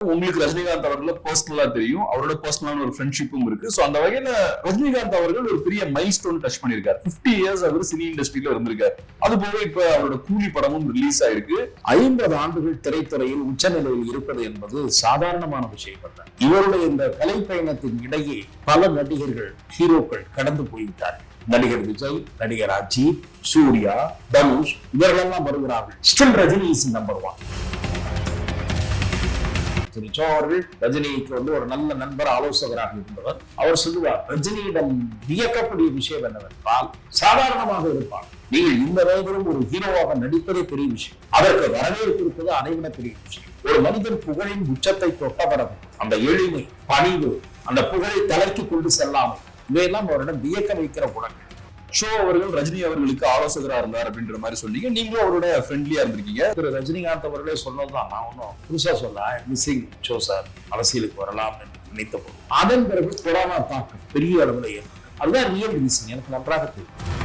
உங்களுக்கு ரஜினிகாந்த் அவர்களை பர்சனலா தெரியும், அவரோட பர்சனலான ஒரு ஃப்ரெண்ட்ஷிப்பும் இருக்கு. சோ அந்த வகையில ரஜினிகாந்த் அவர்கள் ஒரு பெரிய மைல்ஸ்டோன் டச் பண்ணிருக்காரு. 50 இயர்ஸ் அவர் சினி இண்டஸ்ட்ரியில இருந்திருக்காரு. அது போக இப்ப அவரோட கூலி படமும் ரிலீஸ் ஆயிருக்கு. 50 ஆண்டுகள் திரைத்துறையில் உச்சநிலையில் இருப்பது என்பது சாதாரணமான விஷயம் அல்ல. இவருடைய இந்த கலை பயணத்தின் இடையே பல நடிகர்கள், ஹீரோக்கள் கடந்து போய்விட்டார்கள். நடிகர் விஜய், நடிகர் அஜித், சூர்யா, தனுஷ் இவர்களெல்லாம் வருகிறார்கள். Still Rajini is number 1. திரு அவர்கள் ரஜினிக்கு ஒரு நல்ல நண்பர், ஆலோசகராக இருந்தவர். அவர் சொல்லுவார், ரஜினியிடம் வியக்கக்கூடிய விஷயம் என்னவென்றால் சாதாரணமாக இருப்பார். நீங்கள் இந்த வயதிலும் ஒரு ஹீரோவாக நடிப்பதே பெரிய விஷயம். அதற்கு வரவேற்பு இருப்பது அனைவரும் பெரிய விஷயம். ஒரு மனிதன் புகழின் உச்சத்தை தொட்டவரது, அந்த எளிமை, பணிவு, அந்த புகழை தலைக்கு கொண்டு செல்லாமல் இவையெல்லாம் அவரிடம் வியக்க வைக்கிற குணங்கள். ஷோ அவர்கள் ரஜினி அவர்களுக்கு ஆலோசகரா இருந்தார் அப்படின்ற மாதிரி சொன்னீங்க. நீங்களும் அவரோட ஃப்ரெண்ட்லியா இருந்திருக்கீங்க. திரு ரஜினிகாந்த் அவர்களே சொன்னதுதான், நான் ஒன்றும் புதுசா சொல்ல மிஸ்ஸிங் ஷோ சார் அரசியலுக்கு வரலாம் என்று நினைத்த போது அதன் பிறகு கொரோனா தாக்கம் பெரிய அளவில் ஏற்பட்டது. அதுதான் ரியல் மிஸ்ஸிங், எனக்கு நன்றாக தெரியும்.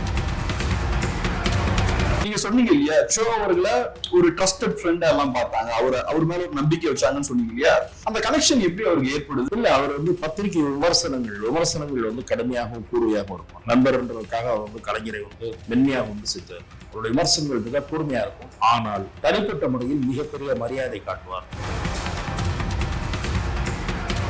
நீங்க சொன்னீங்க இல்லையா, ஷோ அவர்களை ஒரு ட்ரஸ்டட் ஃப்ரெண்டா எல்லாம் பார்த்தாங்க, அவர் மேல ஒரு நம்பிக்கை வச்சாங்கன்னு சொன்னீங்க இல்லையா, அந்த கனெக்ஷன் எப்படி அவருக்கு ஏற்படுது? இல்ல, அவர் பத்திரிகை விமர்சனங்கள் கடுமையாகவும் கூர்மையாகவும் இருக்கும். நண்பர்ன்றதுக்காக அவர் கலைஞரை மென்மையாக செஞ்சார். அவருடைய விமர்சனங்கள் மிக கூர்மையா இருக்கும். ஆனால் தனிப்பட்ட முறையில் மிகப்பெரிய மரியாதை காட்டுவார்.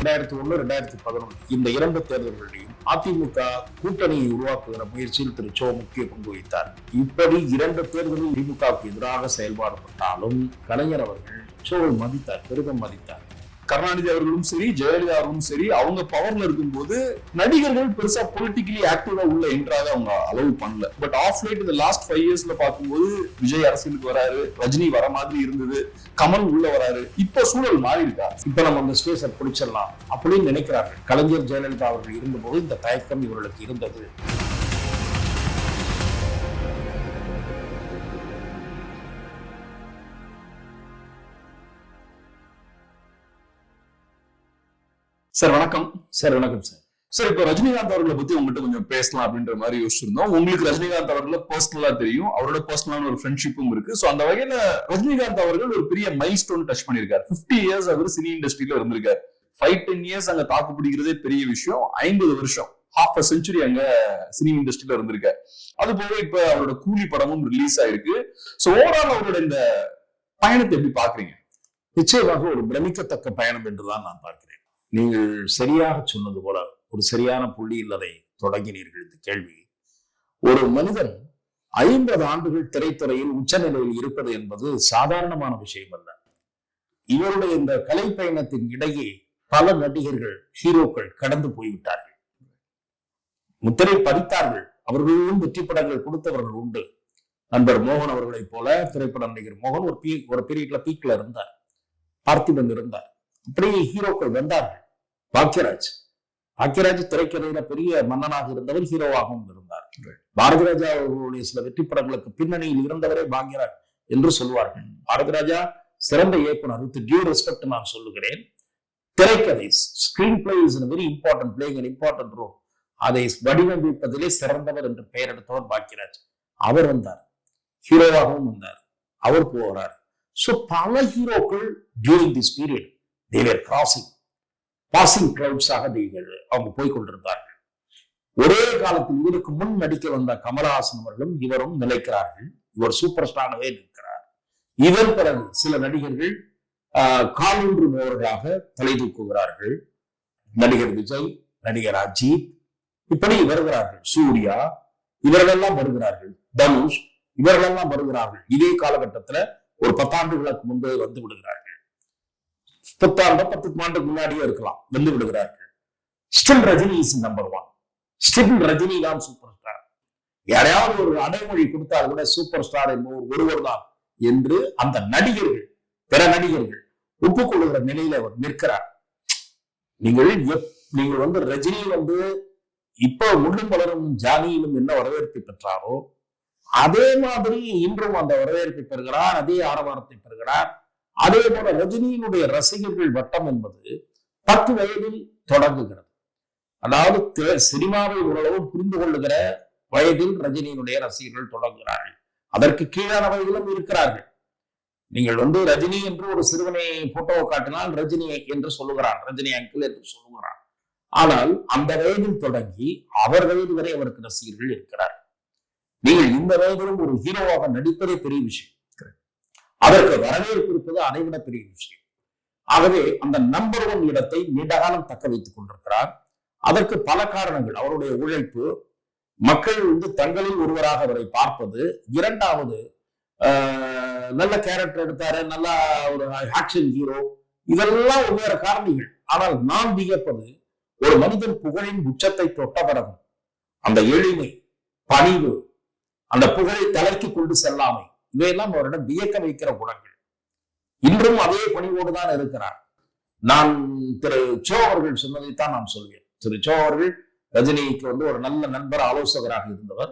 2001, 2011 இந்த 2 தேர்தல்களிலும் அதிமுக கூட்டணியை உருவாக்குகிற முயற்சியில் திரு சோ முக்கிய பங்கு வகித்தார். இப்படி 2 தேர்தலில் திமுகவுக்கு எதிராக செயல்பாடுபட்டாலும் கலைஞர் அவர்கள் சோவை மதித்தார், பெரிதும் மதித்தார். கருணாநிதி அவர்களும் சரி, ஜெயலலிதா அவர்களும் சரி, அவங்க பவர்ல இருக்கும்போது நடிகர்கள் பெருசா பொலிட்டிக்கலி ஆக்டிவா உள்ள என்றாக அவங்க அலோவ் பண்ணல. பட் ஆஃப் லேட் இந்த லாஸ்ட் 5 இயர்ஸ்ல பார்க்கும்போது விஜய் அரசியலுக்கு வராரு, ரஜினி வர மாதிரி இருந்தது, கமல் உள்ள வராரு. இப்ப சூழல் மாறி இருக்கா. இப்ப நம்ம அந்த ஸ்பேஸை பிடிச்சிடலாம் அப்படின்னு நினைக்கிறார்கள். கலைஞர், ஜெயலலிதா அவர்கள் இருந்தபோது இந்த தயக்கம் இவர்களுக்கு இருந்தது. சார் வணக்கம். சார் வணக்கம் சார். சார், இப்ப ரஜினிகாந்த் அவர்களை பத்தி உங்ககிட்ட கொஞ்சம் பேசலாம் அப்படின்ற மாதிரி யோசிச்சிருந்தோம். உங்களுக்கு ரஜினிகாந்த் அவர்களை பர்சனலா தெரியும், அவரோட பர்சனலான ஒரு ஃப்ரெண்ட்ஷிப்பும் இருக்கு. சோ அந்த வகையில ரஜினிகாந்த் அவர்கள் ஒரு பெரிய மைல்ஸ்டோன் டச் பண்ணிருக்காரு. 50 இயர்ஸ் அவர் சினி இண்டஸ்ட்ரியில இருந்திருக்காரு. 5-10 இயர்ஸ் அங்க தாக்கு பிடிக்கிறதே பெரிய விஷயம். 50 வருஷம், half a century அங்க சினி இண்டஸ்ட்ரியில இருந்திருக்காரு. அது போக இப்ப அவரோட கூலி படமும் ரிலீஸ் ஆயிருக்கு. சோ ஓவரால் அவரோட இந்த பயணத்தை எப்படி பாக்குறீங்க? நிச்சயமாக ஒரு பிரமிக்கத்தக்க பயணம் என்றுதான் நான் பார்க்கிறேன். நீங்கள் சரியாக சொன்னது போல ஒரு சரியான புள்ளியில் அதை தொடங்கினீர்கள். இந்த கேள்வி, ஒரு மனிதன் 50 ஆண்டுகள் திரைத்துறையில் உச்சநிலையில் இருப்பது என்பது சாதாரணமான விஷயம் அல்ல. இவருடைய இந்த கலை பயணத்தின் இடையே பல நடிகர்கள், ஹீரோக்கள் கடந்து போய்விட்டார்கள். முத்திரை பதித்தார்கள். அவர்களும் வெற்றி படங்கள் கொடுத்தவர்கள் உண்டு. நண்பர் மோகன் அவர்களைப் போல திரைப்பட நடிகர் மோகன் ஒரு பீரியட்ல பீக்ல இருந்தார். பார்த்திபன் இருந்தார். அப்படியே ஹீரோக்கள் வந்தார்கள். பாக்கியராஜ் திரைக்கதையில பெரிய மன்னனாக இருந்தவர், ஹீரோவாகவும் இருந்தார். பாரதிராஜா அவர்களுடைய சில வெற்றி படங்களுக்கு பின்னணியில் இருந்தவரே பாக்யராஜ் என்று சொல்வார்கள். பாரதிராஜா சிறந்த இயக்குனர், வித் டியூ ரெஸ்பெக்ட் நான் சொல்லுகிறேன். திரைக்கதை, screenplay is very important, playing an important role. அதை வடிவமைப்பதிலே சிறந்தவர் என்று பெயர் எடுத்தவர் பாக்யராஜ். அவர் வந்தார், ஹீரோவாகவும் வந்தார். அவர் போகிறார். சோ பல ஹீரோக்கள் during this period they were passing கிளவுட்ஸாக அவங்க போய்கொண்டிருந்தார்கள். ஒரே காலத்தில் இவருக்கு முன் நடிக்க வந்த கமலஹாசன் அவர்களும் இவரும் நிலைக்கிறார்கள். இவர் சூப்பர் ஸ்டாராகவே நிற்கிறார். இதன் பிறகு சில நடிகர்கள் காலூன்று மேவர்களாக தலை தூக்குகிறார்கள். நடிகர் விஜய், நடிகர் அஜித் இப்படி வருகிறார்கள். சூர்யா இவர்களெல்லாம் வருகிறார்கள். தனுஷ் இவர்களெல்லாம் வருகிறார்கள். இதே காலகட்டத்துல ஒரு 10 ஆண்டுகளுக்கு முன்பே வந்து விடுகிறார்கள். 10 ஆண்டுக்கு முன்னாடியே இருக்கலாம், வந்து விடுகிறார்கள். Still Rajini is number 1. Still Rajini தான் சூப்பர் ஸ்டார். யாரையாவது ஒரு அடைமொழி கொடுத்தால் கூட சூப்பர் ஸ்டார் என்பவர் ஒருவர் தான் என்று அந்த நடிகர்கள், பிற நடிகர்கள் ஒப்புக்கொள்ளுகிற நிலையில அவர் நிற்கிறார். நீங்கள் ரஜினி இப்ப முள்ளும் பலரும் ஜானியிலும் என்ன வரவேற்பை பெற்றாரோ அதே மாதிரி இன்றும் அந்த வரவேற்பை பெறுகிறார், அதே ஆரவாரத்தை பெறுகிறார். அதே போல ரஜினியினுடைய ரசிகர்கள் வட்டம் என்பது 10 வயதில் தொடங்குகிறது. அதாவது சினிமாவை ஓரளவு புரிந்து கொள்ளுகிற வயதில் ரஜினியினுடைய ரசிகர்கள் தொடங்குகிறார்கள். அதற்கு கீழான வயதிலும் இருக்கிறார்கள். நீங்கள் ரஜினி என்று ஒரு சிறுவனை போட்டோவை காட்டினால் ரஜினி என்று சொல்லுகிறான், ரஜினி அங்கிள் என்று சொல்லுகிறான். ஆனால் அந்த வயதில் தொடங்கி அவர் வயது வரை அவருக்கு ரசிகர்கள் இருக்கிறார். நீங்கள் இந்த வயதிலும் ஒரு ஹீரோவாக நடிப்பதே பெரிய விஷயம். அதற்கு வரவேற்பு இருப்பது அதைவிட பெரிய விஷயம். ஆகவே அந்த நம்பர் 1 இடத்தை நீண்டகாலம் தக்க வைத்துக் கொண்டிருக்கிறார். அதற்கு பல காரணங்கள். அவருடைய உழைப்பு, மக்கள் தங்களில் ஒருவராக அவரை பார்ப்பது, இரண்டாவது நல்ல கேரக்டர் எடுத்தாரு, நல்ல ஒரு ஆக்ஷன் ஹீரோ, இதெல்லாம் வெவ்வேறு காரணிகள். ஆனால் நான் வியப்பது, ஒரு மனிதன் புகழின் உச்சத்தை தொட்ட பிறகு அந்த எளிமை, பணிவு, அந்த புகழை தலைக்கு கொண்டு செல்லாமை, இவையெல்லாம் அவரிடம் வியக்க வைக்கிற குணங்கள். இன்றும் அதே பணிவோடு தான் இருக்கிறார். நான் திரு சோ அவர்கள் சொன்னதைத்தான் நான் சொல்வேன். திரு சோ அவர்கள் ரஜினிக்கு ஒரு நல்ல நண்பர், ஆலோசகராக இருந்தவர்.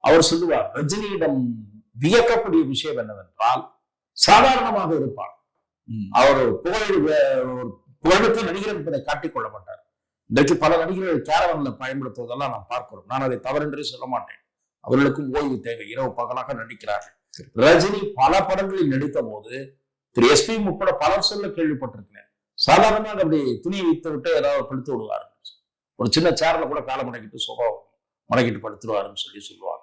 அவர் சொல்லுவார், ரஜினியிடம் வியக்கக்கூடிய விஷயம் என்னவென்றால் சாதாரணமாக இருப்பார். அவர் புகழ்பெற்ற நடிகர் என்பதை காட்டிக் கொள்ள மாட்டார். இன்றைக்கு பல நடிகர்கள் கேரவன்ல பயன்படுத்துவதெல்லாம் நாம் பார்க்கிறோம். நான் அதை தவறென்றே சொல்ல மாட்டேன். அவர்களுக்கும் ஓய்வு தேவை, இரவு பகலாக நடிக்கிறார்கள். ரஜினி பல படங்களில் நடித்த போது திரு எஸ்பி உட்பட பலர் சொல்ல கேள்விப்பட்டிருக்கிறேன். சாதாரணமாக அப்படி துணியை வைத்து விட்டு ஏதாவது படுத்து விடுவார்கள். ஒரு சின்ன சேர்ல கூட காலை மடக்கிட்டு சோபா மடக்கிட்டு படுத்துருவாருன்னு சொல்லுவாங்க.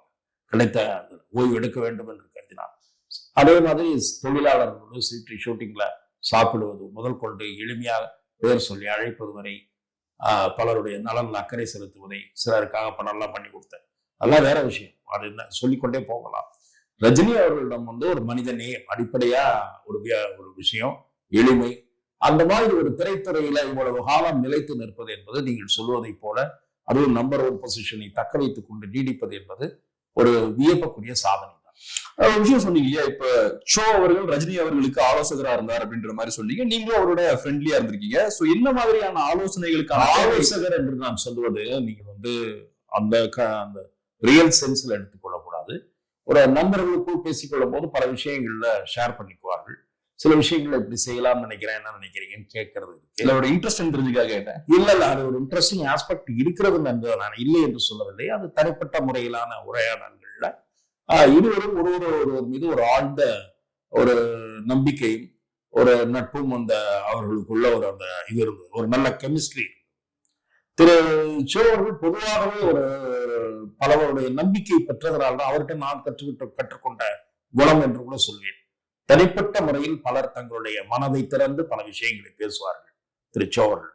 கிடைத்த ஓய்வு எடுக்க வேண்டும் என்று கருதினார். அதே மாதிரி தொழிலாளர்களோடு ஷூட்டிங்ல சாப்பிடுவது முதல் கொண்டு எளிமையாக பெயர் சொல்லி அழைப்பது வரை, பலருடைய நலன்ல அக்கறை செலுத்துவதை, சிலருக்காக பணம்லாம் பண்ணி கொடுத்தேன். அதெல்லாம் வேற விஷயம். அது என்ன சொல்லிக்கொண்டே போகலாம். ரஜினி அவர்களிடம் ஒரு மனித நேயம் அடிப்படையா ஒரு விஷயம், எளிமை. அந்த மாதிரி ஒரு திரைத்துறையில இவ்வளவு காலம் நிலைத்து நிற்பது என்பது நீங்கள் சொல்வதை போல அதுவும் நம்பர் 1 பொசிஷனை தக்க வைத்துக் கொண்டு நீடிப்பது என்பது ஒரு வியப்பக்கூடிய சாதனை தான். ஒரு விஷயம் சொன்னீங்க, இப்ப ஷோ அவர்கள் ரஜினி அவர்களுக்கு ஆலோசகரா இருந்தார் அப்படின்ற மாதிரி சொன்னீங்க. நீங்களும் அவரோட ஃப்ரெண்ட்லியா இருந்திருக்கீங்க. சோ என்ன மாதிரியான ஆலோசனைகளுக்கான ஆலோசகர் என்று நான் சொல்வது, நீங்க அந்த ரியல் சென்ஸ்ல எடுத்துக்கொள்ளக்கூடாது. ஒரு நண்பர்களுக்குள் பேசிக்கொள்ளும் போது பல விஷயங்கள்ல ஷேர் பண்ணிக்குவார்கள். சில விஷயங்களை இப்படி செய்யலாம்னு நினைக்கிறேன், என்ன நினைக்கிறீங்கன்னு கேட்கறது இருக்கு. ஒரு இன்ட்ரெஸ்ட் தெரிஞ்சுக்காக கேட்டேன். இல்ல அது ஒரு இன்ட்ரெஸ்டிங் ஆஸ்பெக்ட் இருக்கிறது என்பதை நான் இல்லை என்று சொல்லவில்லை. அது தனிப்பட்ட முறையிலான உரையாடல்கள்ல இருவரும் ஒருவர் மீது ஒரு ஆழ்ந்த ஒரு நம்பிக்கையும் ஒரு நட்பும் அவர்களுக்குள்ள அந்த இது இருந்தது. ஒரு நல்ல கெமிஸ்ட்ரி. திரு சோ அவர்கள் பொதுவாகவே பலவருடைய நம்பிக்கை பெற்றதனால்தான் அவர்கிட்ட நான் கற்றுக்கொண்ட குணம் என்று கூட சொல்வேன். தனிப்பட்ட முறையில் பலர் தங்களுடைய மனதை திறந்து பல விஷயங்களை பேசுவார்கள். திரு சோ அவர்கள்,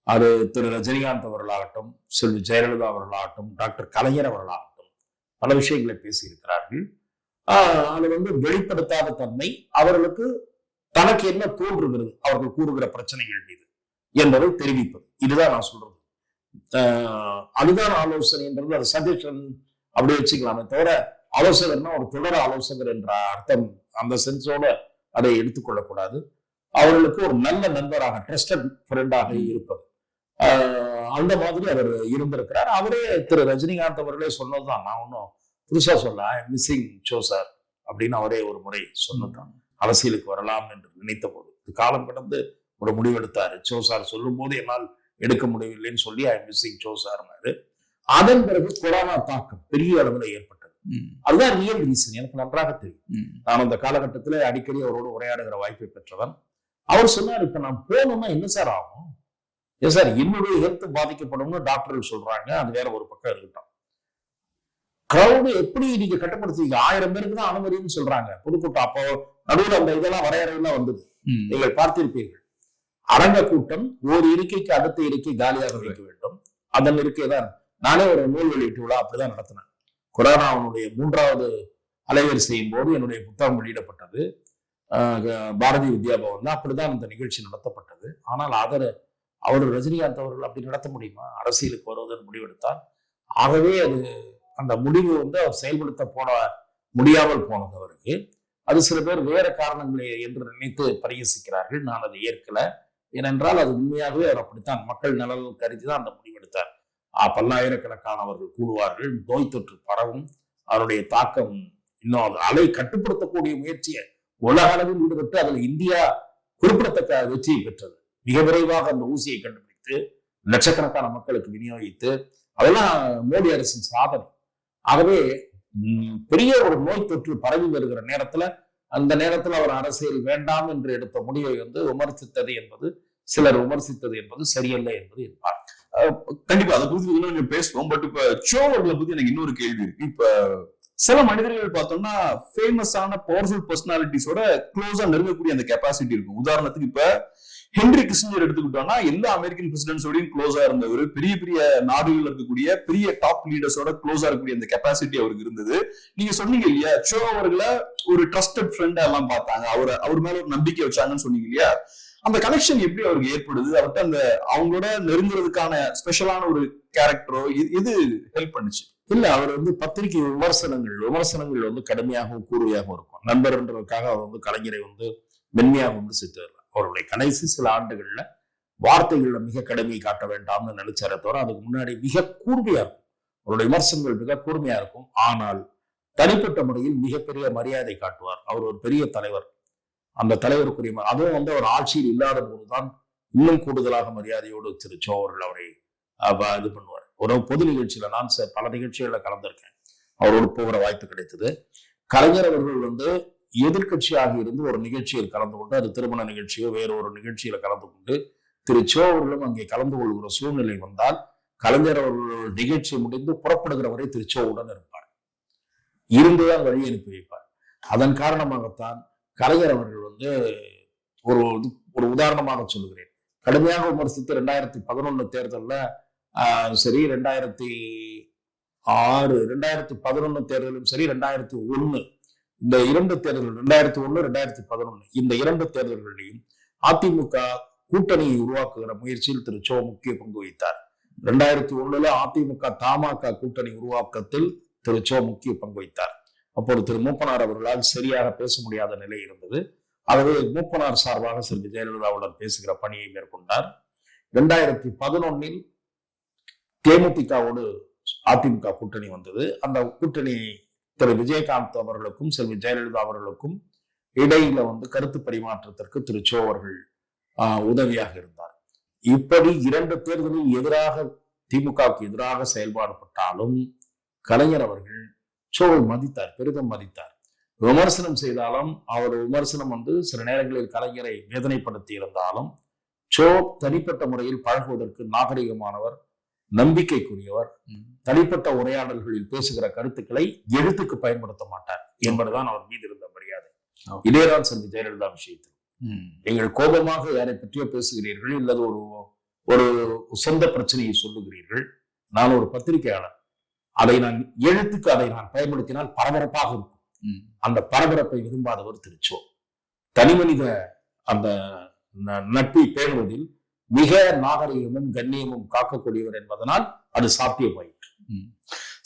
அது திரு ரஜினிகாந்த் அவர்களாகட்டும், செல்வி ஜெயலலிதா அவர்களாகட்டும், டாக்டர் கலைஞர் அவர்களாகட்டும், பல விஷயங்களை பேசியிருக்கிறார்கள். அது வெளிப்படுத்தாத தன்மை, அவர்களுக்கு தனக்கு என்ன தோன்றுகிறது அவர்கள் கூறுகிற பிரச்சனைகள் மீது என்பதை தெரிவிப்பது. இதுதான் நான் சொல்றது. அதுதான் ஆலோசனை என்றது, அது சஜஷன் அப்படி வச்சுக்கலாமே தவிர ஆலோசகர்னா ஒரு தொடர் ஆலோசகர் என்ற அர்த்தம் அந்த சென்ஸோட அதை எடுத்துக்கொள்ளக்கூடாது. அவர்களுக்கு ஒரு நல்ல நண்பராக, ட்ரஸ்டட் ஃப்ரெண்டாக இருப்பது, அந்த மாதிரி அவர் இருந்திருக்கிறார். அவரே திரு ரஜினிகாந்த் அவர்களே சொன்னதுதான். நான் ஒன்னும் புதுசா சொல்ல, மிஸ்ஸிங் சோ சார் அப்படின்னு அவரே ஒரு முறை சொன்னதான். அரசியலுக்கு வரலாம் என்று நினைத்த போது காலம் கடந்து ஒரு முடிவெடுத்தாரு. சோ சார் சொல்லும் போது என்னால் எடுக்க முடியவில்லைன்னு சொல்லி மிஸ்ஸிங் சோ சார்னாரு. அதன் பிறகு கொரோனா தாக்கம் பெரிய அளவில் ஏற்பட்டது. அதுதான் ரியல் ரீசன். எனக்கு நன்றாக தெரியும். நான் அந்த காலகட்டத்தில் அடிக்கடி அவரோடு உரையாடுகிற வாய்ப்பை பெற்றவன். அவர் சொன்னார், இப்ப நான் போனோம்னா என்ன சார் ஆகும்? ஏன் சார் என்னுடைய ஹெல்த் பாதிக்கப்படும்னு டாக்டர்கள் சொல்றாங்க. அது வேற ஒரு பக்கம் இருக்கட்டும். கிரௌடு எப்படி நீங்க கட்டுப்படுத்துவீங்க? 1000 பேருக்கு தான் அனுமதினு சொல்றாங்க பொதுக்கூட்டம். அப்போ நடுவில் அந்த இதெல்லாம் வரையறையெல்லாம் வந்தது. நீங்கள் பார்த்திருப்பீர்கள். அரங்க கூட்டம் ஒரு இருக்கைக்கு அடுத்த இருக்கை காலியாக வைக்க வேண்டும். அதன் இருக்கைதான் நானே ஒரு நூல் வெளியீட்டு விழா அப்படிதான் நடத்தினேன். கொரோனாவுடைய 3வது அலைவரிசையின் போது என்னுடைய புத்தகம் வெளியிடப்பட்டது பாரதி வித்யா பவன்ல. அப்படிதான் இந்த நிகழ்ச்சி நடத்தப்பட்டது. ஆனால் அவர் ரஜினிகாந்த் அவர்கள் அப்படி நடத்த முடியுமா? அரசியலுக்கு வருவதன் முடிவெடுத்தார். ஆகவே அந்த முடிவு அவர் செயல்படுத்த முடியாமல் போனது அவருக்கு. அது சில பேர் வேற காரணங்களே என்று நினைத்து பரிகசிக்கிறார்கள். நான் அதை ஏற்கல. ஏனென்றால் அது உண்மையாகவே அவர் அப்படித்தான் மக்கள் நலன் கருதிதான் அந்த முடிவெடுத்தார். பல்லாயிரக்கணக்கானவர்கள் கூடுவார்கள். நோய் தொற்று பரவும். அவருடைய தாக்கம் இன்னும் அலை கட்டுப்படுத்தக்கூடிய முயற்சியை உலக அளவில் ஈடுபட்டு அதில் இந்தியா குறிப்பிடத்தக்க வெற்றியை பெற்றது. மிக விரைவாக அந்த ஊசியை கண்டுபிடித்து லட்சக்கணக்கான மக்களுக்கு விநியோகித்து, அதெல்லாம் மோடி அரசின் சாதனை. ஆகவே பெரிய ஒரு நோய் தொற்று பரவி வருகிற நேரத்துல அந்த நேரத்தில் அவர் அரசியல் வேண்டாம் என்று எடுத்த முடிவை சிலர் விமர்சித்தது என்பது சரியல்ல என்பது என்பார். கண்டிப்பா அதை குறித்து கொஞ்சம் பேசுவோம். பட் இப்ப சோ அவர்களை பத்தி எனக்கு இன்னொரு கேள்வி இருக்கு. இப்ப சில மனிதர்கள் பார்த்தோம்னா ஃபேமஸான பவர்ஃபுல் பர்சனாலிட்டிஸோட க்ளோஸா நெருங்கக்கூடிய அந்த கெப்பாசிட்டி இருக்கும். உதாரணத்துக்கு இப்ப ஹென்ரி கிஸ்ஸிஞ்சர் எடுத்துக்கிட்டோம்னா எல்லா அமெரிக்கன் பிரசிடென்ட்ஸோடையும் க்ளோஸா இருந்தவர். பெரிய பெரிய நாடுகள் இருக்கக்கூடிய பெரிய டாப் லீடர்ஸோட க்ளோஸா இருக்கக்கூடிய அந்த கெப்பாசிட்டி அவருக்கு இருந்தது. நீங்க சொன்னீங்க இல்லையா, சோ அவர்களை ஒரு ட்ரஸ்டட் ஃப்ரெண்டா எல்லாம் பார்த்தாங்க, அவர் மேல ஒரு நம்பிக்கை வச்சாங்கன்னு சொன்னீங்க இல்லையா. அந்த கனெக்ஷன் எப்படி அவருக்கு ஏற்படுது? அவர்கிட்ட அந்த அவங்களோட நெருங்குறதுக்கான ஸ்பெஷலான ஒரு கேரக்டரோ இது ஹெல்ப் பண்ணுச்சு? இல்ல, அவர் பத்திரிகை விமர்சனங்கள் கடுமையாகவும் கூர்வையாகவும் இருக்கும். நண்பர்ன்றதுக்காக அவர் கலைஞரை மென்மையாக சித்தர். அவருடைய கடைசி சில ஆண்டுகள்ல வார்த்தைகள்ல மிக கடுமையை காட்ட வேண்டாம்னு நினைச்சாரே தவிர அதுக்கு முன்னாடி மிக கூர்மையா இருக்கும். அவருடைய விமர்சனங்கள் மிக கூர்மையா இருக்கும். ஆனால் தனிப்பட்ட முறையில் மிகப்பெரிய மரியாதை காட்டுவார். அவர் ஒரு பெரிய தலைவர். அந்த தலைவருக்குரிய அதுவும் அவர் ஆட்சியில் இல்லாத போதுதான் இன்னும் கூடுதலாக மரியாதையோடு திரு சோ அவர்கள் அவரை இது பண்ணுவார். ஒரு பொது நிகழ்ச்சியில நான் பல நிகழ்ச்சிகள்ல கலந்திருக்கேன். அவரோடு போகிற வாய்ப்பு கிடைத்தது. கலைஞர் அவர்கள் எதிர்கட்சியாக இருந்து ஒரு நிகழ்ச்சியில் கலந்து கொண்டு, அது திருமண நிகழ்ச்சியோ வேற ஒரு நிகழ்ச்சியில கலந்து கொண்டு திரு சோ அவர்களும் அங்கே கலந்து கொள்கிற சூழ்நிலை வந்தால் கலைஞர் அவர்கள் நிகழ்ச்சி முடிந்து புறப்படுகிற வரை திரு சோவுடன் இருப்பார். இருந்துதான் வழி அனுப்பி வைப்பார். அதன் காரணமாகத்தான் கலைஞர் அவர்கள் ஒரு உதாரணமாக சொல்லுகிறேன், கடுமையாக விமர்சித்து 2011 தேர்தல்ல சரி, 2006 2011 தேர்தலும் சரி, 2001 இந்த 2 தேர்தல்கள் 2001 2011 இந்த 2 தேர்தல்களையும் அதிமுக கூட்டணியை உருவாக்குகிற முயற்சியில் திரு சோ முக்கிய பங்கு வகித்தார். 2001 அதிமுக தமாக கூட்டணி உருவாக்கத்தில் திரு சோ முக்கிய பங்கு வகித்தார். அப்போது திரு மூப்பனார் அவர்களால் சரியாக பேச முடியாத நிலை இருந்தது. ஆகவே மூப்பனார் சார்பாக செல்வி ஜெயலலிதாவுடன் பேசுகிற பணியை மேற்கொண்டார். 2011 தேமுதிகவோடு அதிமுக கூட்டணி வந்தது. அந்த கூட்டணி திரு விஜயகாந்த் அவர்களுக்கும் செல்வி ஜெயலலிதா அவர்களுக்கும் இடையில கருத்து பரிமாற்றத்திற்கு திரு சோ அவர்கள் உதவியாக இருந்தார். இப்படி 2 தேர்தலில் எதிராக திமுகவுக்கு எதிராக செயல்பாடுபட்டாலும் கலைஞர் அவர்கள் சோவை மதித்தார், பெரிதும் மதித்தார். விமர்சனம் செய்தாலும் அவர் விமர்சனம் சில நேரங்களில் கலைஞரை வேதனைப்படுத்தி இருந்தாலும் சோ தனிப்பட்ட முறையில் பழகுவதற்கு நாகரிகமானவர், நம்பிக்கைக்குரியவர். தனிப்பட்ட உரையாடல்களில் பேசுகிற கருத்துக்களை எழுத்துக்கு பயன்படுத்த மாட்டார் என்பதுதான் அவர் மீது இருந்த மரியாதை. இதேதான் செல்வி ஜெயலலிதா விஷயத்தில். நீங்கள் கோபமாக யாரை பற்றியோ பேசுகிறீர்கள், இல்லது ஒரு சொந்த பிரச்சனையை சொல்லுகிறீர்கள். நான் ஒரு பத்திரிகையாளர், அதை நான் பயன்படுத்தினால் பரபரப்பாக இருக்கும். அந்த பரபரப்பை விரும்பாதவர் திரு சோ. தனி மனித அந்த நட்பை பேணுவதில் மிக நாகரிகமும் கண்ணியமும் காக்கக்கூடியவர் என்பதனால் அது சாத்தியமாயிற்று.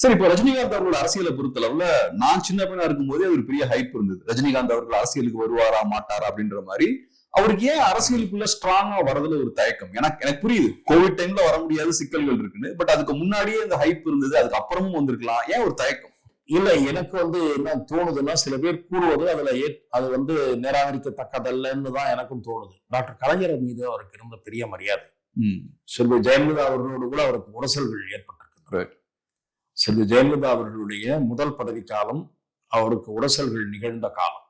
சரி, இப்ப ரஜினிகாந்த் அவர்கள் அரசியலை பொறுத்தளவுல நான் சின்ன பையனா இருக்கும் போதே ஒரு பெரிய ஹைப் இருந்தது. ரஜினிகாந்த் அவர்கள் அரசியலுக்கு வருவாரா மாட்டாரா அப்படின்ற மாதிரி. அவருக்கு ஏன் அரசியலுக்குள்ள ஸ்ட்ராங்கா வரதுல ஒரு தயக்கம்? எனக்கு புரியுது, கோவிட் டைம்ல வர முடியாத சிக்கல்கள் இருக்குன்னு. பட் அதுக்கு முன்னாடியே இந்த ஹைப் இருந்தது, அதுக்கு அப்புறமும் வந்திருக்கலாம். ஏன் ஒரு தயக்கம்? இல்ல, எனக்கு என்ன தோணுதுன்னா, சில பேர் கூறுவது அது நிராகரிக்கத்தக்கதல்லன்னு தான் எனக்கும் தோணுது. டாக்டர் கலைஞர் மீது அவருக்கு இருந்த பெரிய மரியாதை. செல்வி ஜெயலலிதா அவர்களோடு கூட அவருக்கு உரசல்கள் ஏற்பட்டிருக்கின்றன. செல்வி ஜெயலலிதா அவர்களுடைய முதல் பதவி காலம் அவருக்கு உரசல்கள் நிகழ்ந்த காலம்.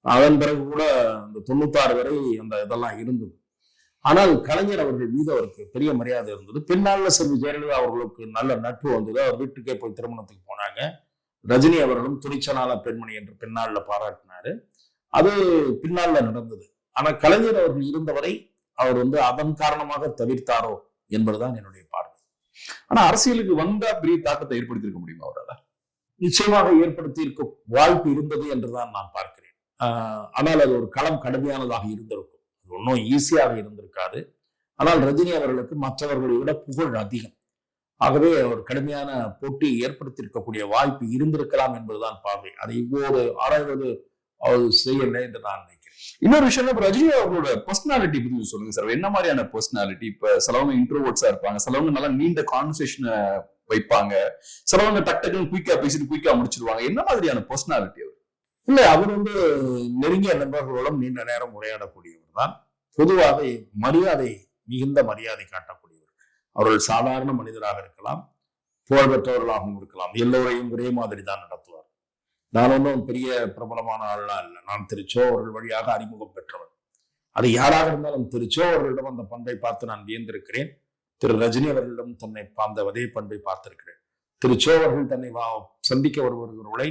அதன் பிறகு கூட இந்த 96 வரை அந்த இதெல்லாம் இருந்தது. ஆனால் கலைஞர் அவர்கள் மீது அவருக்கு பெரிய மரியாதை இருந்தது. பின்னால செல்வி ஜெயலலிதா அவர்களுக்கு நல்ல நட்பு வந்தது. அவர் வீட்டுக்கே போய் திருமணத்துக்கு போனாங்க. ரஜினி அவர்களும் துணிச்சலான பெண்மணி என்று பின்னால பாராட்டினாரு. அது பின்னால நடந்தது. ஆனா கலைஞர் அவர்கள் இருந்தவரை அவர் அதன் காரணமாக தவிர்த்தாரோ என்பதுதான் என்னுடைய பார்வை. ஆனா அரசியலுக்கு வந்தா பெரிய தாக்கத்தை ஏற்படுத்தி இருக்க முடியுமா அவரால்? நிச்சயமாக ஏற்படுத்தி இருக்க வாய்ப்பு இருந்தது என்றுதான் நான் பார்க்கிறேன். ஆனால் அது ஒரு களம் கடுமையானதாக இருந்திருக்கும். அது ஒன்றும் ஈஸியாக இருந்திருக்காது. ஆனால் ரஜினி அவர்களுக்கு மற்றவர்களை விட புகழ் அதிகம். ஆகவே ஒரு கடுமையான போட்டி ஏற்படுத்தி இருக்கக்கூடிய வாய்ப்பு இருந்திருக்கலாம் என்பதுதான் பார்வை. அதை இவ்வளவு ஆராய்வது அவர் செய்யலை என்று நான் நினைக்கிறேன். இன்னொரு விஷயம், ரஜினி அவர்களோட பர்சனாலிட்டி பத்தி சொல்லுங்க சார். என்ன மாதிரியான பர்சனாலிட்டி? இப்ப சிலவங்க இன்ட்ரோவர்ட்ஸா இருப்பாங்க, சிலவங்க நல்லா நீண்ட கான்வர்சேஷனை வைப்பாங்க, சிலவங்க டக்குன்னு குயிக்கா பேசிட்டு குயிக்கா முடிச்சிருவாங்க. என்ன மாதிரியான பர்சனாலிட்டி அவர்? இல்ல, அவர் நெருங்கிய நண்பர்களோடும் நீண்ட நேரம் உரையாடக்கூடியவர் தான். பொதுவாக மரியாதை, மிகுந்த மரியாதை காட்டக்கூடியவர். அவர்கள் சாதாரண மனிதராக இருக்கலாம், புகழ்பெற்றவர்களாகவும் இருக்கலாம். எல்லோரையும் ஒரே மாதிரி தான் நடத்துவார். நான் ஒன்றும் பெரிய பிரபலமான ஆள்லாம் இல்லை. நான் திரு சோ அவர்கள் வழியாக அறிமுகம் பெற்றவர். அது யாராக இருந்தாலும் திரு சோ அவர்களிடம் அந்த பண்பை பார்த்து நான் வியந்திருக்கிறேன். திரு ரஜினி அவர்களிடம் தன்னை அந்த அதே பண்பை பார்த்திருக்கிறேன். திரு சோ அவர்கள் தன்னை சந்திக்க வருபவர்களை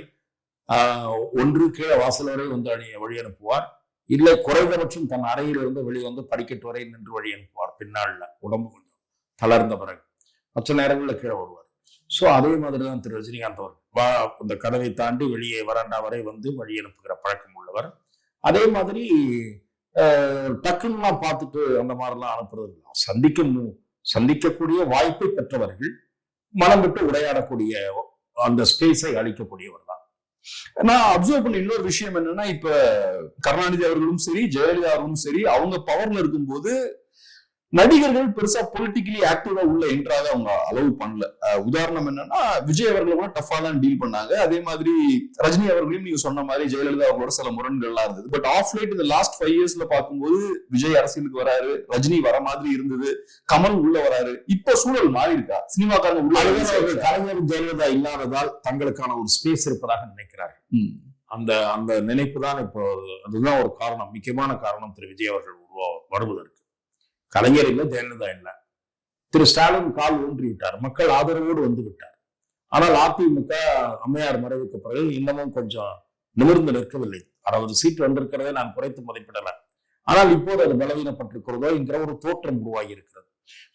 ஒன்று கீழே வாசல் வரை வந்து வழி அனுப்புவார். இல்லை குறைந்தபட்சம் தன் அறையிலிருந்து வெளியே வந்து படிக்கட்டு வரை நின்று வழி அனுப்புவார். பின்னால உடம்பு கொஞ்சம் தளர்ந்த பிறகு மற்ற நேரங்களில் கீழே வருவார். ஸோ அதே மாதிரிதான் திரு ரஜினிகாந்த் அவர்கள் இந்த கதவை தாண்டி வெளியே வராண்டா வரை வந்து வழி அனுப்புகிற பழக்கம் உள்ளவர். அதே மாதிரி டக்குன்னு பார்த்துட்டு அந்த மாதிரிலாம் அனுப்புறது இல்லை. சந்திக்கக்கூடிய வாய்ப்பை பெற்றவர்கள், மனம் விட்டு உரையாடக்கூடிய அந்த ஸ்பேஸை அளிக்கக்கூடியவர் தான். நான் அப்சர்வ் பண்ண இன்னொரு விஷயம் என்னன்னா, இப்ப கருணாநிதி அவர்களும் சரி, ஜெயலலிதா அவர்களும் சரி, அவங்க பவர்ல இருக்கும்போது நடிகர்கள் பெருசா பொலிட்டிக்கலி ஆக்டிவா உள்ள என்ட்ராக அவங்க அலோவ் பண்ணல. உதாரணம் என்னன்னா, விஜய் அவர்களை கூட டஃபா தான் டீல் பண்ணாங்க. அதே மாதிரி ரஜினி அவர்களையும் நீங்க சொன்ன மாதிரி ஜெயலலிதா அவர்களோட சில முரண்கள்லாம் இருந்தது. பட் ஆஃப் லேட் இந்த லாஸ்ட் 5 இயர்ஸ்ல பார்க்கும்போது விஜய் அரசியலுக்கு வராரு, ரஜினி வர மாதிரி இருந்தது, கமல் உள்ள வராரு. இப்ப சூழல் மாறி இருக்கா? சினிமாக்காரங்க உள்ள கலைஞர் ஜெயலலிதா இல்லாததால் தங்களுக்கான ஒரு ஸ்பேஸ் இருப்பதாக நினைக்கிறார்கள். அந்த நினைப்பு தான் இப்போ, அதுதான் ஒரு காரணம், முக்கியமான காரணம் திரு விஜய் அவர்கள் வருவதற்கு. கலைஞர் இல்லை, ஜெயலலிதா இல்லை. திரு ஸ்டாலின் கால் ஊன்றி விட்டார், மக்கள் ஆதரவோடு வந்து விட்டார். ஆனால் அதிமுக அம்மையார் மறைவுக்கு பிறகு இன்னமும் கொஞ்சம் நிமிர்ந்து நிற்கவில்லை. 60 சீட் வந்திருக்கிறதை நான் குறைத்து மதிப்பிடல. ஆனால் இப்போது அது பலவீனப்பட்டிருக்கிறதோ என்கிற ஒரு தோற்றம் உருவாகி இருக்கிறது.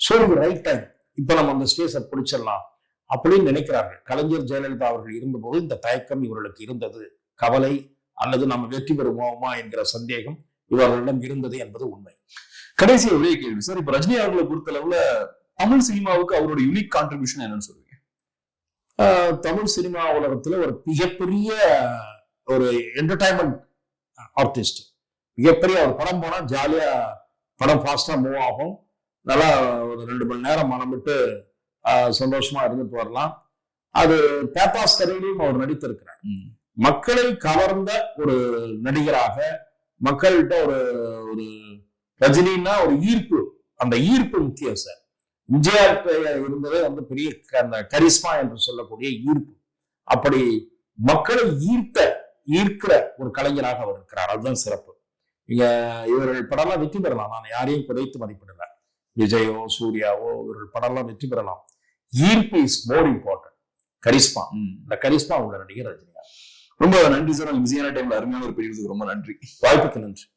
ஸோ ரைட் டைம், இப்ப நம்ம அந்த ஸ்பேஸை பிடிச்சிடலாம் அப்படின்னு நினைக்கிறார்கள். கலைஞர் ஜெயலலிதா அவர்கள் இருந்தபோது இந்த தயக்கம் இவர்களுக்கு இருந்தது, கவலை, அல்லது நம்ம வெற்றி பெறுவோமா என்கிற சந்தேகம் இவர்களிடம் இருந்தது என்பது உண்மை. கடைசி ஒரே கேள்வி சார், இப்ப ரஜினி அவர்களை பொறுத்தளவுல தமிழ் சினிமாவுக்கு அவரோட யூனிக் கான்ட்ரிபியூஷன் என்னன்னு சொல்லுவீங்க? தமிழ் சினிமா உலகத்துல ஒரு மிகப்பெரிய ஒரு என்டர்டைன்மெண்ட் ஆர்டிஸ்ட். மிகப்பெரிய ஒரு படம் போனா ஜாலியா படம் ஃபாஸ்டா மூவ் ஆகும். நல்லா ஒரு 2 மணி நேரம் மனம் விட்டு சந்தோஷமா இருந்துட்டு வரலாம். அது பேத்தாஸ் கதையிலையும் அவர் நடித்திருக்கிறார். மக்களை கவர்ந்த ஒரு நடிகராக, மக்கள்கிட்ட ஒரு ரஜினின்னா ஒரு ஈர்ப்பு, அந்த ஈர்ப்பு முக்கியம் சார். எம்ஜிஆர் இருந்ததே வந்து பெரிய அந்த கரிஸ்மா என்று சொல்லக்கூடிய ஈர்ப்பு. அப்படி மக்களை ஈர்க்கிற ஒரு கலைஞராக அவர் இருக்கிறார். அதுதான் சிறப்பு. இவர்கள் படம்லாம் வெற்றி பெறலாம், நான் யாரையும் குறைத்து மதிப்பிடல. விஜயோ சூர்யாவோ இவர்கள் படம்லாம் வெற்றி பெறலாம். ஈர்ப்பு இஸ் மோர் இம்பார்ட்டன்ட். கரிஸ்மா, இந்த கரிஸ்மா உள்ள நடிகர் ரஜினிகாந்த். ரொம்ப நன்றி சார். பிஸியான டைம்ல அருமையான ஒரு பெரிய ரொம்ப நன்றி. வாய்ப்புக்கு நன்றி.